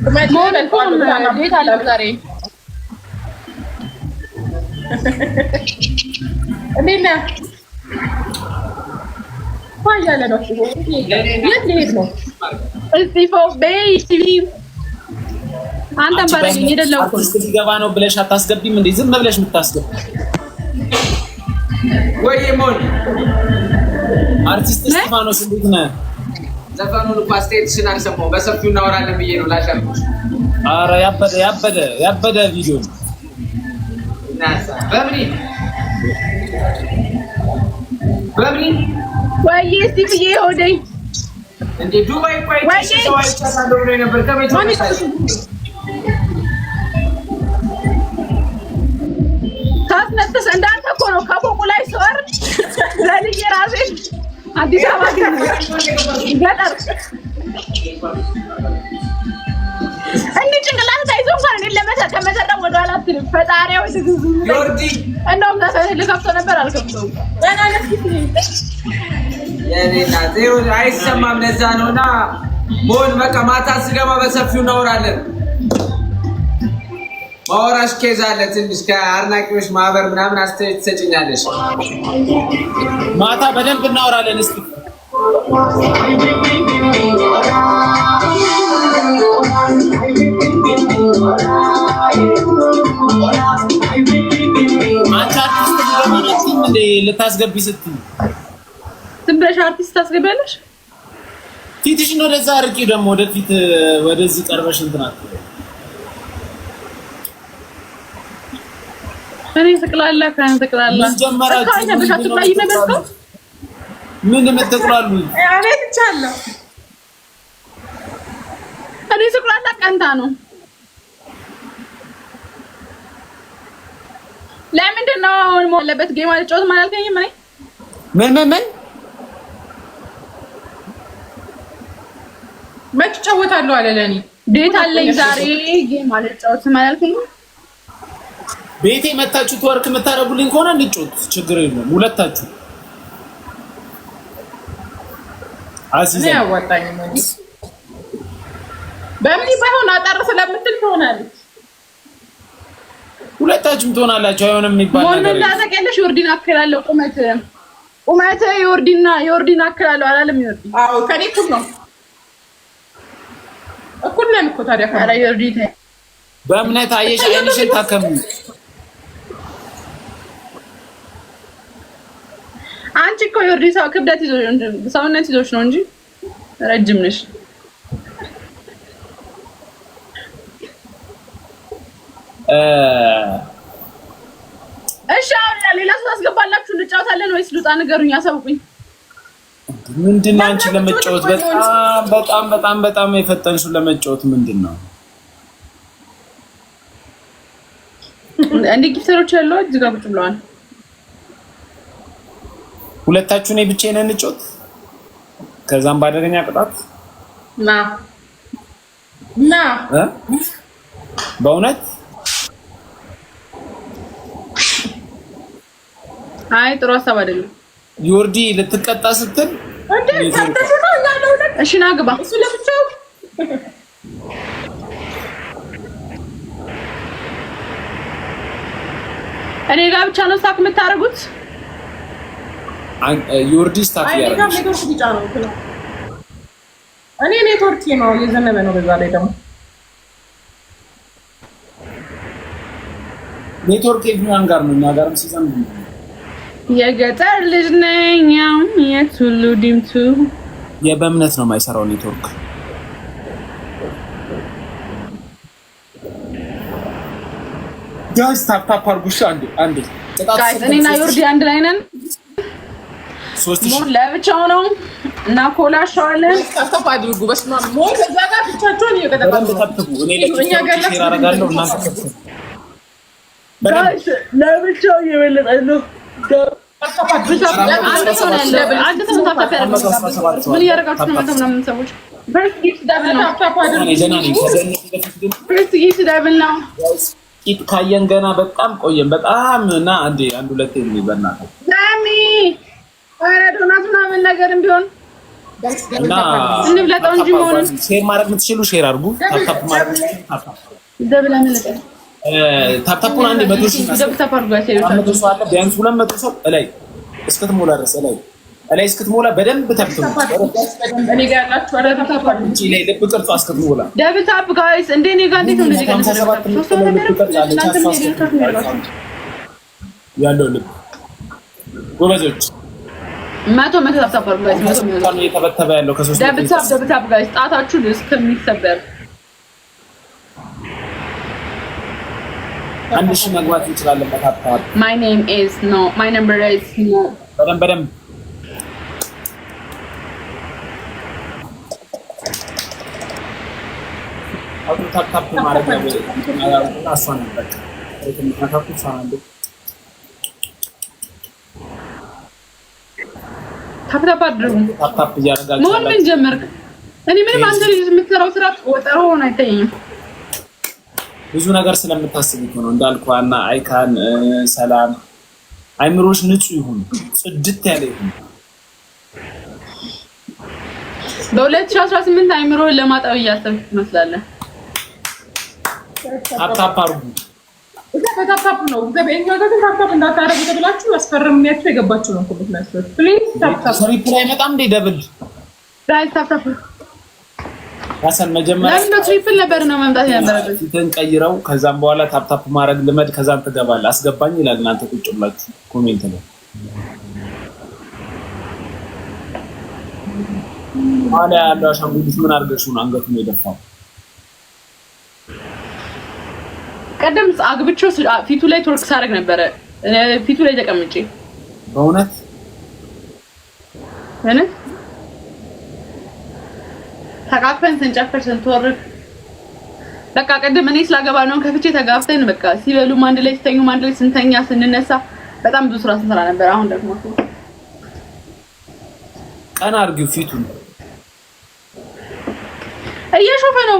ቤት አለ ዛሬ እንዴት ነህ? ያለ ነው የት ልሄድ ነው? እስጢፎ ቤቢ አንተም ባረኝ የደለውኩ ገባ ነው ብለሽ አታስገቢም እንዴ? ዝም ብለሽ የምታስገቢ ወይ ሞን አርቲስት እስጢፋኖስ እንዴት ነህ? ዘፈኑን እኮ አስተያየትሽን አልሰማሁም። በሰፊው እናወራለን ብዬ ነው ላሻልኩሽ። ኧረ ያበደ ቪዲዮ ነው። በምን ወይ እስጢፍዬ ሆዴ እንዴ ዱባይ ቆይ ሰው አይቻታለሁ ብሎ ነበር። ከቤት ታስነጥስ እንዳንተ እኮ ነው ከፎቁ ላይ ሰር ለልጅ ራሴን አዲስ አበባ ግን ገጠር እንዴ ጭንቅላት ታይዞ እንኳን እኔ ለመተረም ወደ ኋላ አትልም። ፈጣሪያው ትግዙ ዮርዲ እንደውም ልከፍቶ ነበር አልከፍተውም። ገና ለፊት የኔና ዘው አይሰማም። ለዛ ነውና ሞን በቃ ማታ ስገባ በሰፊው እናወራለን። ማወራሽ ኬዝ አለ ትንሽ ከአድናቂዎች ማህበር ምናምን አስተያየት ትሰጪኛለሽ። ማታ በደንብ እናወራለን። እስኪ አንቺ አርቲስት ለማለትም እንደ ልታስገቢ ስትይ ዝም ብለሽ አርቲስት ታስገቢያለሽ? ፊትሽን ወደዛ አርቂ፣ ደግሞ ወደፊት ወደዚህ ቀርበሽ እንትን አትበይ። እኔ ተቅላላ ምን ጀመራችሁ? ምን የምትጥላሉ? አቤት ቻለሁ እኔ ተቅላላ ቀንታ ነው። ለምንድን ነው ሞለበት ጌም አልጫወት ማለልከኝም? ምን መች ጫወታለሁ አለ ለኔ ዴት አለኝ ዛሬ ጌም አልጫወት ማለልከኝም? ቤቴ መታችሁ ተወርክ የምታረጉልኝ ከሆነ እንጫወት፣ ችግር የለም። ሁለታችሁ አዚዛ ያዋጣኝ ነው። በምን ባይሆን አጣር ስለምትል ትሆናለች። ሁለታችሁም ትሆናላችሁ። አይሆንም የሚባል ነገር ሞን እንዳዘቀለሽ ዮርዲን አከላለሁ ቁመት ዮርዲን አከላለሁ አላለም? ዮርዲ አዎ ከኔ እኩል ነው። እኩል ነን እኮ ታዲያ። ኧረ ዮርዲ በእምነት አየሽ አይንሽን ታከሙ። አንቺ እኮ ዮርዲ ሰው ክብደት ይዞሽ ሰውነት ይዞሽ ነው እንጂ ረጅም ነሽ። እሺ አሁን ሌላ ሰው አስገባላችሁ እንጫወታለን ወይስ ልውጣ? ንገሩኝ፣ አሳውቁኝ። ምንድነው አንቺ ለመጫወት በጣም የፈጠንሽው ለመጫወት ምንድነው? እንዴ ጊፍተሮች ያለው እዚህ ጋር ቁጭ ብለዋል። ሁለታችሁ ነኝ ብቻዬን እንጫወት። ከዛም ባደረኛ ቅጣት ና በእውነት አይ ጥሩ ሀሳብ አይደለም። ዮርዲ ልትቀጣ ስትል እንዴ ታተሽ ነው ያለው። እሺ ና ግባ። እሱ ለብቻው እኔ ጋር ብቻ ነው ስታክ የምታረጉት? ዮርዲ ስታክ ያረጋል። ኔትወርክ ብቻ ነው። እኔ ኔትወርክ ነው የዘነበ ነው። በዛ ላይ ደግሞ ኔትወርክ የትኛው ጋር ነው? እኛ ጋርም ሲዘም የገጠር ልጅ ነኝ የቱሉ ዲምቱ የበእምነት ነው የማይሰራው ኔትወርክ። ጋይስ ታፕ አርጉሽ። አንዴ ጋይስ እኔና ዮርዲ አንድ ላይ ነን። ሞር ለብቻው ነው እና ኮላሻለን። ታፕ አድርጉ። በስመ አብ ሞር ከዛ ጋር ብቻቸውን እየቀጠቀጡ እኔ ለብቻው ሼር አደርጋለሁ። እናንተ ከፍቱ። ጋይስ ለብቻው እየበለጠ ነው። ምን እያደረጋችሁ ነው? ምናምን ሰዎች ፈርስት ጊፍት ደብል ነው። ቂጥ ካየን ገና በጣም ቆየን። በጣም እና አንድ ሁለቴ ነው በእናትህ ሳሚ ኧረ ዶናት ምናምን ነገርም ቢሆን እና እንብላጣው እንጂ መሆኑን ሼር ማድረግ የምትችሉ ሼር አድርጉ። ታፕታፕ ማድረግ ደብላ መለጠ ታፕታፑን አንዴ 100 ሺህ ታፕታፕ አድርጉ። አለ ቢያንስ 200 ሰው ላይ እስክትሞላ ድረስ ላይ እስክትሞላ በደንብ ታፕታፕ እኔ ጋር ያላችሁ አረ ታፕታፕ እንጂ ላይ ልብ ቅርጿ እስክትሞላ ደብል ታፕ ጋይስ እንዴ እኔ ጋር እንዴት ነው እንደዚህ ጋር ያለው ልብ ጎበዞች መቶ ታፕታፕ አድርጉ ጋይስ። መቶ እየተበተበ ያለው ከ3 ደብል ታፕ ጋይስ ጣታችሁ እስከሚሰበር አንድ ሺህ መግባት እንችላለን። በታፕታፕ my name is no my number is no በደንብ አሁን ታፕታፕ ማድረግ ነው። አሳን በቃ ታፕታፕ ሳንዱ ታፕታፕ አድርጉ። ታፕታፕ እያደረጋችሁ ሞን ምን ጀመርክ? እኔ ምንም አንተ ልጅ የምትሰራው ስራ ወጠሮ ሆነ አይተኝም። ብዙ ነገር ስለምታስብ ነው እንዳልኳና አይካን ሰላም አይምሮሽ ንጹህ ይሁን፣ ጽድት ያለ ይሁን። በ2018 አይምሮን ለማጣብ እያሰብክ ትመስላለህ። ታፕታፕ አድርጉ። እዛ በታፕታፕ ነው በእኛው ታፕታፕ እንዳታረጉ ተብላችሁ አስፈረምኛችሁ የገባችሁ ነው ኮሜንት ላይ ፕሊዝ ታፕታፕ ሪፕላይ በጣም እንደ ደብል ጋይስ ታፕታፕ ራስን መጀመሪያ ለምን ትሪፕል ነበር ነው መምጣት የነበረበት። እንትን ቀይረው ከዛም በኋላ ታፕታፕ ማድረግ ልመድ ከዛም ትገባለህ። አስገባኝ ይላል። እናንተ ቁጭ ብላችሁ ኮሜንት ላይ አለ ያለው አሻንጉሊት ምን አድርገሽ ነው አንገቱን የደፋው? ቀደም አግብቾ ፊቱ ላይ ቶርክ ሳረግ ነበረ ፊቱ ላይ ተቀምጬ በእውነት ተቃቅፈን ስንጨፍር ስንተወርክ በቃ ቀደም እኔ ስላገባ ነው ከፍቼ ተጋፍተን በቃ ሲበሉም አንድ ላይ ሲተኙም አንድ ላይ ስንተኛ ስንነሳ በጣም ብዙ ስራ ስንሰራ ነበር። አሁን ደግሞ ቀና አድርጊው ፊቱን እየሾፈ ነው።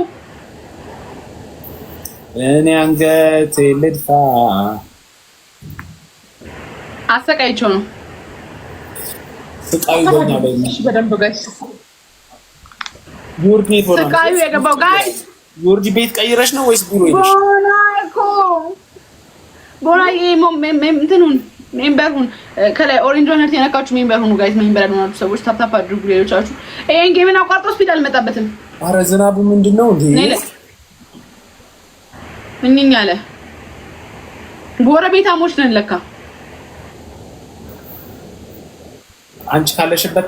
እኔ አንገቴ ልድፋ አሰቃይቼው ነው ስቃዩ ገና ላይ በደንብ ጋይስ ዮርዲ ፎራ ስቃዩ የገባው ጋይስ ዮርዲ ቤት ቀይረሽ ነው ወይስ ቢሮ ሄደሽ? ቦና እንትኑን ሜምበሩን ከላይ ኦሬንጅ ሆነርት የነካችሁ ሜምበር ሁኑ ጋይስ። ሜምበር ያልሆናችሁ ሰዎች ታፕታፕ አድርጉ። ሌሎቻችሁ ይሄን ጌምን አቋርጦ ሆስፒታል መጣበትም። አረ ዝናቡ ምንድነው እንዴ? ምንኛ አለ ጎረቤታሞች ነን ለካ አንቺ ካለሽበት